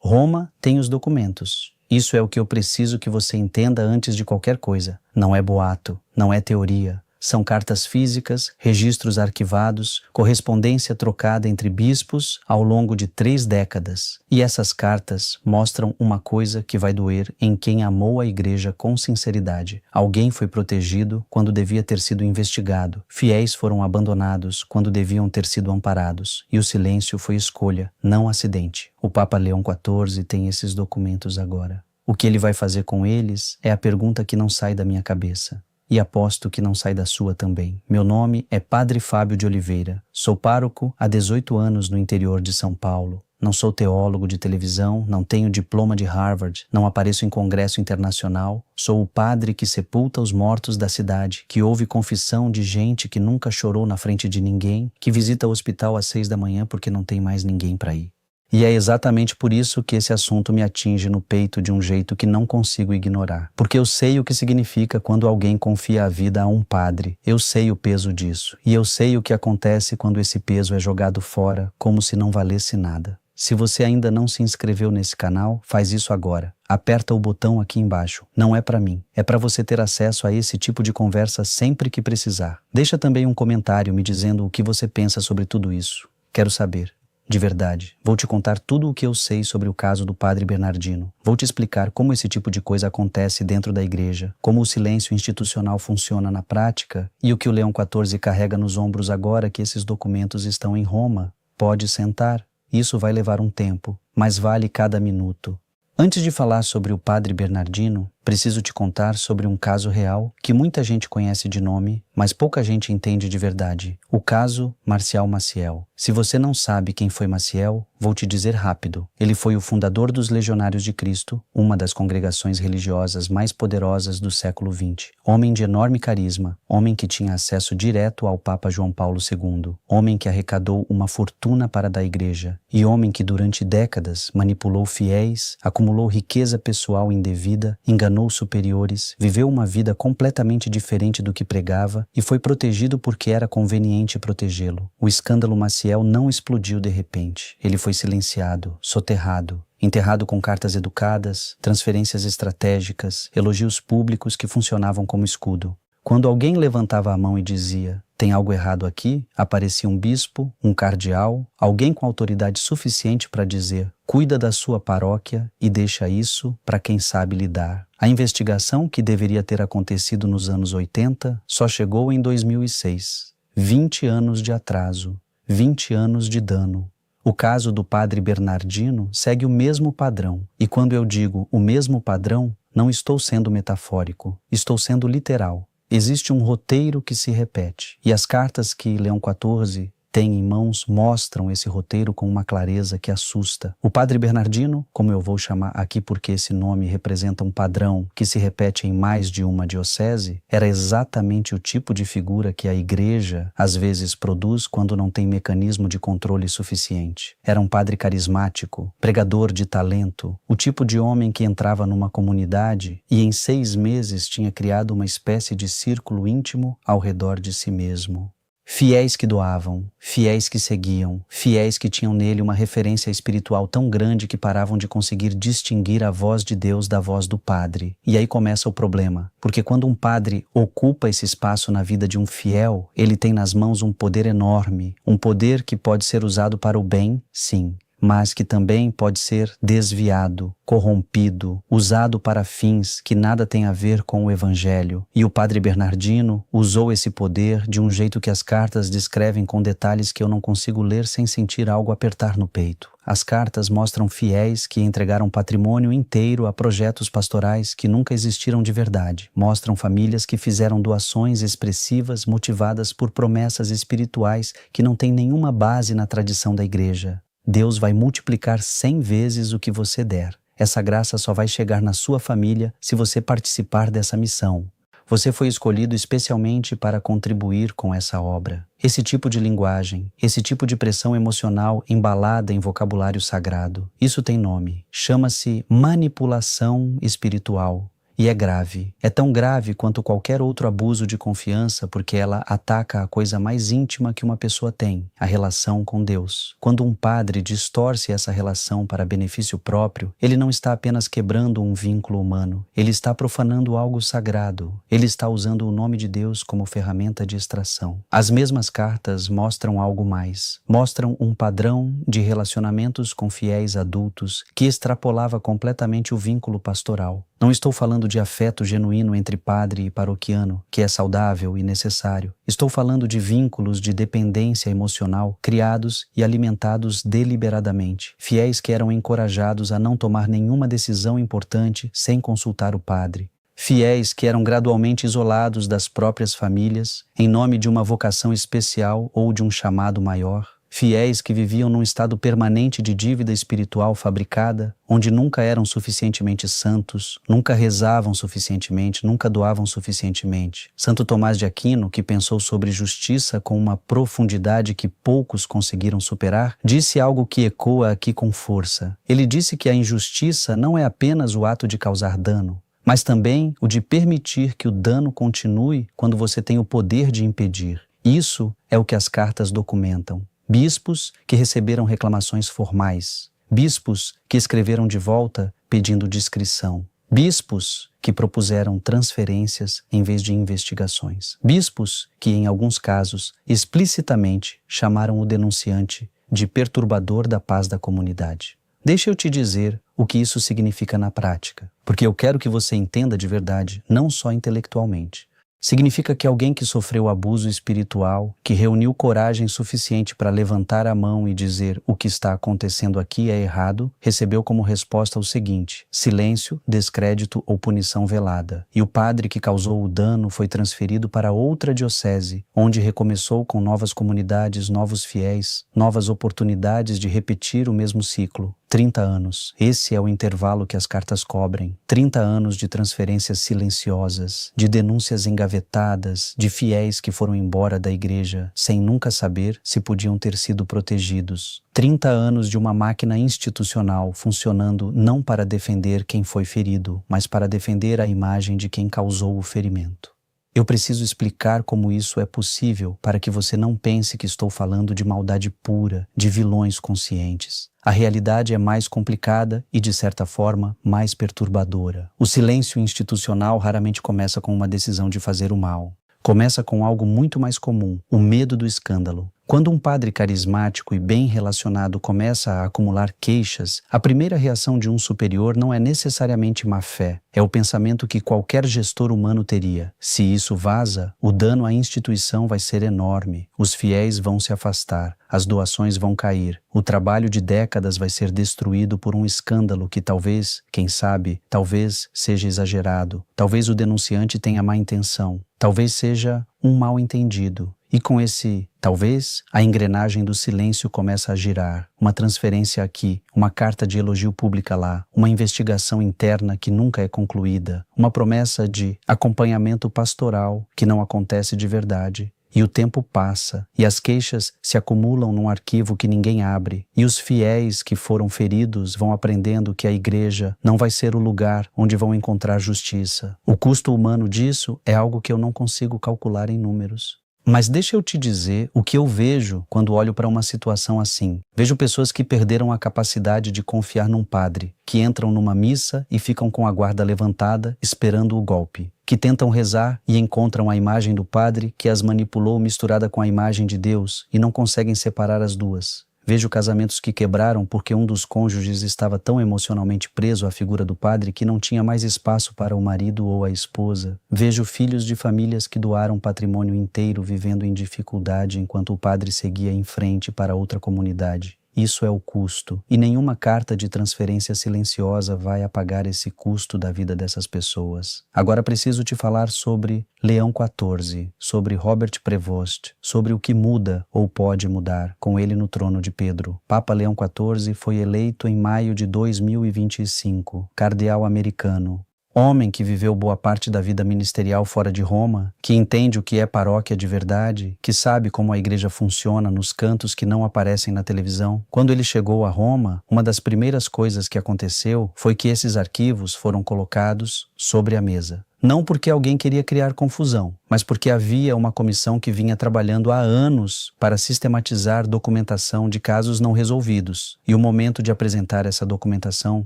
Roma tem os documentos. Isso é o que eu preciso que você entenda antes de qualquer coisa. Não é boato, não é teoria. São cartas físicas, registros arquivados, correspondência trocada entre bispos ao longo de 3 décadas. E essas cartas mostram uma coisa que vai doer em quem amou a igreja com sinceridade. Alguém foi protegido quando devia ter sido investigado. Fiéis foram abandonados quando deviam ter sido amparados. E o silêncio foi escolha, não acidente. O Papa Leão XIV tem esses documentos agora. O que ele vai fazer com eles é a pergunta que não sai da minha cabeça. E aposto que não sai da sua também. Meu nome é Padre Fábio de Oliveira. Sou pároco há 18 anos no interior de São Paulo. Não sou teólogo de televisão, não tenho diploma de Harvard, não apareço em congresso internacional. Sou o padre que sepulta os mortos da cidade, que ouve confissão de gente que nunca chorou na frente de ninguém, que visita o hospital às 6 da manhã porque não tem mais ninguém para ir. E é exatamente por isso que esse assunto me atinge no peito de um jeito que não consigo ignorar. Porque eu sei o que significa quando alguém confia a vida a um padre. Eu sei o peso disso. E eu sei o que acontece quando esse peso é jogado fora, como se não valesse nada. Se você ainda não se inscreveu nesse canal, faz isso agora. Aperta o botão aqui embaixo. Não é para mim. É para você ter acesso a esse tipo de conversa sempre que precisar. Deixa também um comentário me dizendo o que você pensa sobre tudo isso. Quero saber. De verdade, vou te contar tudo o que eu sei sobre o caso do Padre Bernardino. Vou te explicar como esse tipo de coisa acontece dentro da igreja, como o silêncio institucional funciona na prática e o que o Leão XIV carrega nos ombros agora que esses documentos estão em Roma. Pode sentar. Isso vai levar um tempo, mas vale cada minuto. Antes de falar sobre o Padre Bernardino, preciso te contar sobre um caso real que muita gente conhece de nome, mas pouca gente entende de verdade. O caso Marcial Maciel. Se você não sabe quem foi Maciel, vou te dizer rápido. Ele foi o fundador dos Legionários de Cristo, uma das congregações religiosas mais poderosas do século XX. Homem de enorme carisma, homem que tinha acesso direto ao Papa João Paulo II, homem que arrecadou uma fortuna para dar igreja, e homem que durante décadas manipulou fiéis, acumulou riqueza pessoal indevida, enganou superiores, viveu uma vida completamente diferente do que pregava e foi protegido porque era conveniente protegê-lo. O escândalo Maciel não explodiu de repente. Ele foi silenciado, soterrado, enterrado com cartas educadas, transferências estratégicas, elogios públicos que funcionavam como escudo. Quando alguém levantava a mão e dizia, tem algo errado aqui, aparecia um bispo, um cardeal, alguém com autoridade suficiente para dizer, cuida da sua paróquia e deixa isso para quem sabe lidar. A investigação, que deveria ter acontecido nos anos 80, só chegou em 2006. 20 anos de atraso, 20 anos de dano. O caso do Padre Bernardino segue o mesmo padrão. E quando eu digo o mesmo padrão, não estou sendo metafórico, estou sendo literal. Existe um roteiro que se repete, e as cartas que Leão XIV tem em mãos mostram esse roteiro com uma clareza que assusta. O Padre Bernardino, como eu vou chamar aqui porque esse nome representa um padrão que se repete em mais de uma diocese, era exatamente o tipo de figura que a igreja às vezes produz quando não tem mecanismo de controle suficiente. Era um padre carismático, pregador de talento, o tipo de homem que entrava numa comunidade e em 6 meses tinha criado uma espécie de círculo íntimo ao redor de si mesmo. Fiéis que doavam, fiéis que seguiam, fiéis que tinham nele uma referência espiritual tão grande que paravam de conseguir distinguir a voz de Deus da voz do padre. E aí começa o problema, porque quando um padre ocupa esse espaço na vida de um fiel, ele tem nas mãos um poder enorme, um poder que pode ser usado para o bem, sim, mas que também pode ser desviado, corrompido, usado para fins que nada têm a ver com o Evangelho. E o Padre Bernardino usou esse poder de um jeito que as cartas descrevem com detalhes que eu não consigo ler sem sentir algo apertar no peito. As cartas mostram fiéis que entregaram patrimônio inteiro a projetos pastorais que nunca existiram de verdade. Mostram famílias que fizeram doações expressivas motivadas por promessas espirituais que não têm nenhuma base na tradição da igreja. Deus vai multiplicar 100 vezes o que você der. Essa graça só vai chegar na sua família se você participar dessa missão. Você foi escolhido especialmente para contribuir com essa obra. Esse tipo de linguagem, esse tipo de pressão emocional embalada em vocabulário sagrado, isso tem nome. Chama-se manipulação espiritual. E é grave. É tão grave quanto qualquer outro abuso de confiança, porque ela ataca a coisa mais íntima que uma pessoa tem, a relação com Deus. Quando um padre distorce essa relação para benefício próprio, ele não está apenas quebrando um vínculo humano, ele está profanando algo sagrado. Ele está usando o nome de Deus como ferramenta de extração. As mesmas cartas mostram algo mais. Mostram um padrão de relacionamentos com fiéis adultos que extrapolava completamente o vínculo pastoral. Não estou falando de afeto genuíno entre padre e paroquiano, que é saudável e necessário. Estou falando de vínculos de dependência emocional criados e alimentados deliberadamente. Fiéis que eram encorajados a não tomar nenhuma decisão importante sem consultar o padre. Fiéis que eram gradualmente isolados das próprias famílias em nome de uma vocação especial ou de um chamado maior. Fiéis que viviam num estado permanente de dívida espiritual fabricada, onde nunca eram suficientemente santos, nunca rezavam suficientemente, nunca doavam suficientemente. Santo Tomás de Aquino, que pensou sobre justiça com uma profundidade que poucos conseguiram superar, disse algo que ecoa aqui com força. Ele disse que a injustiça não é apenas o ato de causar dano, mas também o de permitir que o dano continue quando você tem o poder de impedir. Isso é o que as cartas documentam. Bispos que receberam reclamações formais. Bispos que escreveram de volta pedindo discrição. Bispos que propuseram transferências em vez de investigações. Bispos que, em alguns casos, explicitamente chamaram o denunciante de perturbador da paz da comunidade. Deixa eu te dizer o que isso significa na prática, porque eu quero que você entenda de verdade, não só intelectualmente. Significa que alguém que sofreu abuso espiritual, que reuniu coragem suficiente para levantar a mão e dizer o que está acontecendo aqui é errado, recebeu como resposta o seguinte: silêncio, descrédito ou punição velada. E o padre que causou o dano foi transferido para outra diocese, onde recomeçou com novas comunidades, novos fiéis, novas oportunidades de repetir o mesmo ciclo. 30 anos. Esse é o intervalo que as cartas cobrem. 30 anos de transferências silenciosas, de denúncias engavetadas, de fiéis que foram embora da igreja sem nunca saber se podiam ter sido protegidos. 30 anos de uma máquina institucional funcionando não para defender quem foi ferido, mas para defender a imagem de quem causou o ferimento. Eu preciso explicar como isso é possível para que você não pense que estou falando de maldade pura, de vilões conscientes. A realidade é mais complicada e, de certa forma, mais perturbadora. O silêncio institucional raramente começa com uma decisão de fazer o mal. Começa com algo muito mais comum, o medo do escândalo. Quando um padre carismático e bem relacionado começa a acumular queixas, a primeira reação de um superior não é necessariamente má fé. É o pensamento que qualquer gestor humano teria. Se isso vaza, o dano à instituição vai ser enorme. Os fiéis vão se afastar, as doações vão cair, o trabalho de décadas vai ser destruído por um escândalo que talvez, quem sabe, talvez seja exagerado. Talvez o denunciante tenha má intenção. Talvez seja um mal-entendido. E com esse talvez, a engrenagem do silêncio começa a girar. Uma transferência aqui, uma carta de elogio pública lá, uma investigação interna que nunca é concluída, uma promessa de acompanhamento pastoral que não acontece de verdade. E o tempo passa, e as queixas se acumulam num arquivo que ninguém abre, e os fiéis que foram feridos vão aprendendo que a igreja não vai ser o lugar onde vão encontrar justiça. O custo humano disso é algo que eu não consigo calcular em números. Mas deixa eu te dizer o que eu vejo quando olho para uma situação assim. Vejo pessoas que perderam a capacidade de confiar num padre, que entram numa missa e ficam com a guarda levantada, esperando o golpe. Que tentam rezar e encontram a imagem do padre que as manipulou misturada com a imagem de Deus e não conseguem separar as duas. Vejo casamentos que quebraram porque um dos cônjuges estava tão emocionalmente preso à figura do padre que não tinha mais espaço para o marido ou a esposa. Vejo filhos de famílias que doaram patrimônio inteiro vivendo em dificuldade enquanto o padre seguia em frente para outra comunidade. Isso é o custo, e nenhuma carta de transferência silenciosa vai apagar esse custo da vida dessas pessoas. Agora preciso te falar sobre Leão XIV, sobre Robert Prevost, sobre o que muda ou pode mudar com ele no trono de Pedro. Papa Leão XIV foi eleito em maio de 2025, cardeal americano. Homem que viveu boa parte da vida ministerial fora de Roma, que entende o que é paróquia de verdade, que sabe como a igreja funciona nos cantos que não aparecem na televisão. Quando ele chegou a Roma, uma das primeiras coisas que aconteceu foi que esses arquivos foram colocados sobre a mesa. Não porque alguém queria criar confusão, mas porque havia uma comissão que vinha trabalhando há anos para sistematizar documentação de casos não resolvidos, e o momento de apresentar essa documentação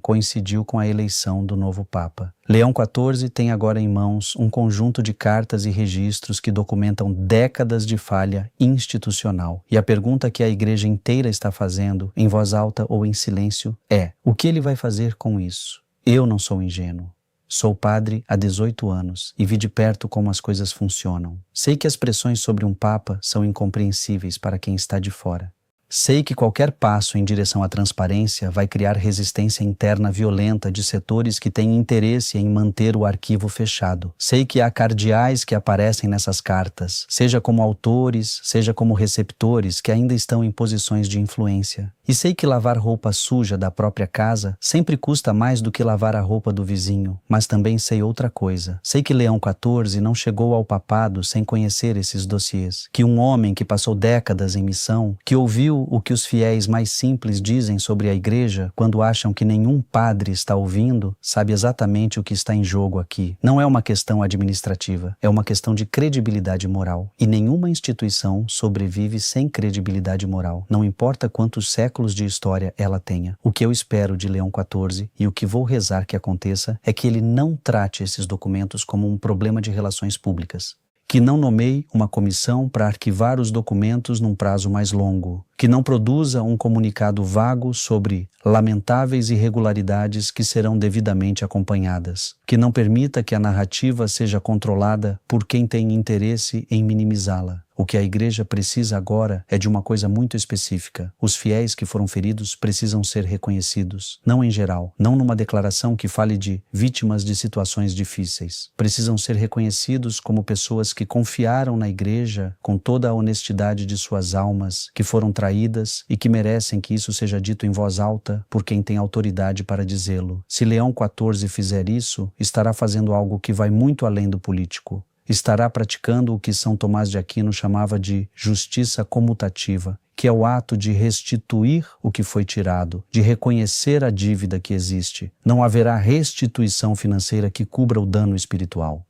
coincidiu com a eleição do novo Papa. Leão XIV tem agora em mãos um conjunto de cartas e registros que documentam décadas de falha institucional. E a pergunta que a igreja inteira está fazendo, em voz alta ou em silêncio, é: o que ele vai fazer com isso? Eu não sou ingênuo. Sou padre há 18 anos e vi de perto como as coisas funcionam. Sei que as pressões sobre um papa são incompreensíveis para quem está de fora. Sei que qualquer passo em direção à transparência vai criar resistência interna violenta de setores que têm interesse em manter o arquivo fechado. Sei que há cardeais que aparecem nessas cartas, seja como autores, seja como receptores, que ainda estão em posições de influência. E sei que lavar roupa suja da própria casa sempre custa mais do que lavar a roupa do vizinho, mas também sei outra coisa. Sei que Leão XIV não chegou ao papado sem conhecer esses dossiês, que um homem que passou décadas em missão, que ouviu o que os fiéis mais simples dizem sobre a igreja quando acham que nenhum padre está ouvindo, sabe exatamente o que está em jogo aqui. Não é uma questão administrativa, é uma questão de credibilidade moral. E nenhuma instituição sobrevive sem credibilidade moral, não importa quantos séculos de história ela tenha. O que eu espero de Leão XIV e o que vou rezar que aconteça é que ele não trate esses documentos como um problema de relações públicas, que não nomeie uma comissão para arquivar os documentos num prazo mais longo, que não produza um comunicado vago sobre lamentáveis irregularidades que serão devidamente acompanhadas, que não permita que a narrativa seja controlada por quem tem interesse em minimizá-la. O que a igreja precisa agora é de uma coisa muito específica. Os fiéis que foram feridos precisam ser reconhecidos, não em geral, não numa declaração que fale de vítimas de situações difíceis. Precisam ser reconhecidos como pessoas que confiaram na igreja com toda a honestidade de suas almas, que foram traídas e que merecem que isso seja dito em voz alta por quem tem autoridade para dizê-lo. Se Leão XIV fizer isso, estará fazendo algo que vai muito além do político. Estará praticando o que São Tomás de Aquino chamava de justiça comutativa, que é o ato de restituir o que foi tirado, de reconhecer a dívida que existe. Não haverá restituição financeira que cubra o dano espiritual.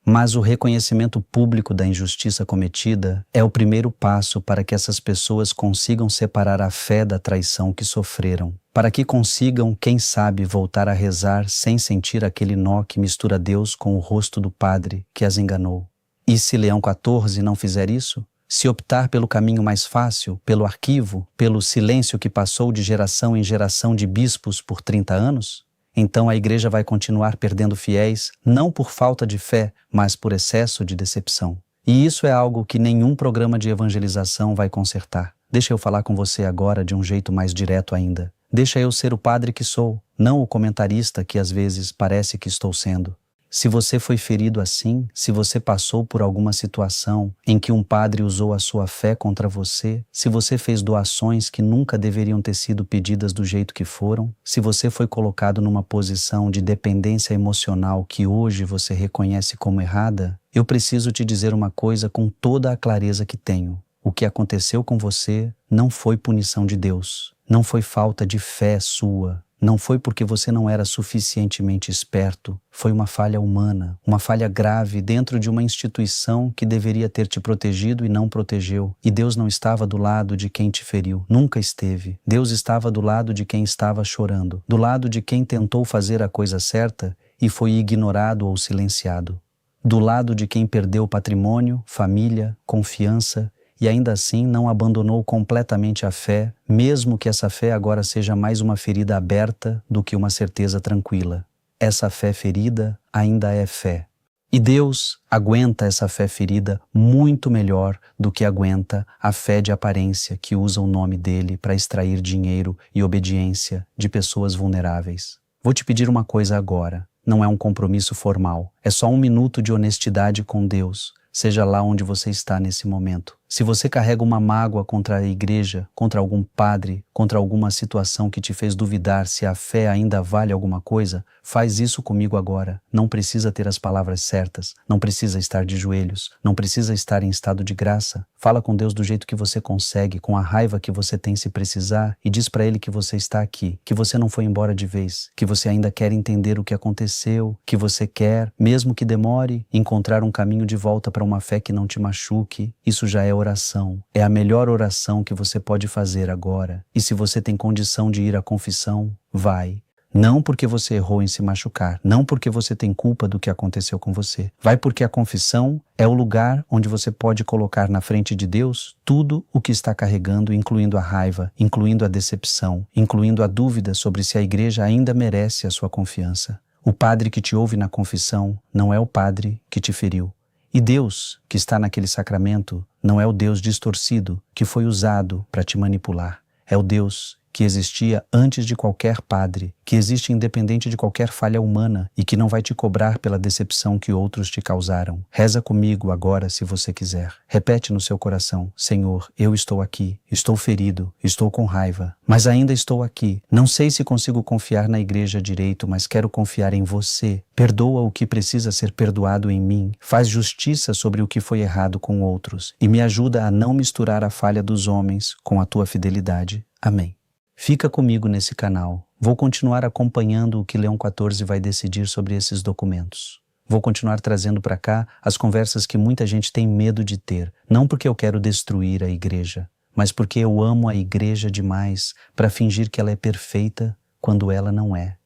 Mas o reconhecimento público da injustiça cometida é o primeiro passo para que essas pessoas consigam separar a fé da traição que sofreram, para que consigam, quem sabe, voltar a rezar sem sentir aquele nó que mistura Deus com o rosto do padre que as enganou. E se Leão XIV não fizer isso? Se optar pelo caminho mais fácil, pelo arquivo, pelo silêncio que passou de geração em geração de bispos por 30 anos? Então a igreja vai continuar perdendo fiéis, não por falta de fé, mas por excesso de decepção. E isso é algo que nenhum programa de evangelização vai consertar. Deixa eu falar com você agora de um jeito mais direto ainda. Deixa eu ser o padre que sou, não o comentarista que às vezes parece que estou sendo. Se você foi ferido assim, se você passou por alguma situação em que um padre usou a sua fé contra você, se você fez doações que nunca deveriam ter sido pedidas do jeito que foram, se você foi colocado numa posição de dependência emocional que hoje você reconhece como errada, eu preciso te dizer uma coisa com toda a clareza que tenho. O que aconteceu com você não foi punição de Deus, não foi falta de fé sua. Não foi porque você não era suficientemente esperto, foi uma falha humana, uma falha grave dentro de uma instituição que deveria ter te protegido e não protegeu. E Deus não estava do lado de quem te feriu, nunca esteve. Deus estava do lado de quem estava chorando, do lado de quem tentou fazer a coisa certa e foi ignorado ou silenciado, do lado de quem perdeu patrimônio, família, confiança, e ainda assim não abandonou completamente a fé, mesmo que essa fé agora seja mais uma ferida aberta do que uma certeza tranquila. Essa fé ferida ainda é fé. E Deus aguenta essa fé ferida muito melhor do que aguenta a fé de aparência que usa o nome dele para extrair dinheiro e obediência de pessoas vulneráveis. Vou te pedir uma coisa agora. Não é um compromisso formal. É só um minuto de honestidade com Deus. Seja lá onde você está nesse momento. Se você carrega uma mágoa contra a igreja, contra algum padre, contra alguma situação que te fez duvidar se a fé ainda vale alguma coisa, faz isso comigo agora. Não precisa ter as palavras certas, não precisa estar de joelhos, não precisa estar em estado de graça. Fala com Deus do jeito que você consegue, com a raiva que você tem se precisar, e diz para Ele que você está aqui, que você não foi embora de vez, que você ainda quer entender o que aconteceu, que você quer, mesmo que demore, encontrar um caminho de volta para uma fé que não te machuque. Isso já é oração. É a melhor oração que você pode fazer agora. E se você tem condição de ir à confissão, vai. Não porque você errou em se machucar, não porque você tem culpa do que aconteceu com você. Vai porque a confissão é o lugar onde você pode colocar na frente de Deus tudo o que está carregando, incluindo a raiva, incluindo a decepção, incluindo a dúvida sobre se a igreja ainda merece a sua confiança. O padre que te ouve na confissão não é o padre que te feriu. E Deus, que está naquele sacramento, não é o Deus distorcido que foi usado para te manipular. É o Deus que existia antes de qualquer padre, que existe independente de qualquer falha humana e que não vai te cobrar pela decepção que outros te causaram. Reza comigo agora se você quiser. Repete no seu coração: Senhor, eu estou aqui, estou ferido, estou com raiva, mas ainda estou aqui. Não sei se consigo confiar na igreja direito, mas quero confiar em você. Perdoa o que precisa ser perdoado em mim, faz justiça sobre o que foi errado com outros e me ajuda a não misturar a falha dos homens com a tua fidelidade. Amém. Fica comigo nesse canal. Vou continuar acompanhando o que Leão XIV vai decidir sobre esses documentos. Vou continuar trazendo para cá as conversas que muita gente tem medo de ter, não porque eu quero destruir a igreja, mas porque eu amo a igreja demais para fingir que ela é perfeita quando ela não é.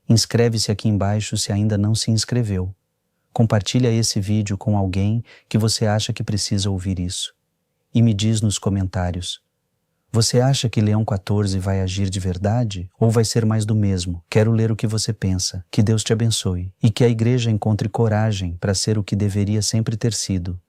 Inscreve-se aqui embaixo se ainda não se inscreveu. Compartilha esse vídeo com alguém que você acha que precisa ouvir isso. E me diz nos comentários: você acha que Leão XIV vai agir de verdade ou vai ser mais do mesmo? Quero ler o que você pensa. Que Deus te abençoe e que a igreja encontre coragem para ser o que deveria sempre ter sido,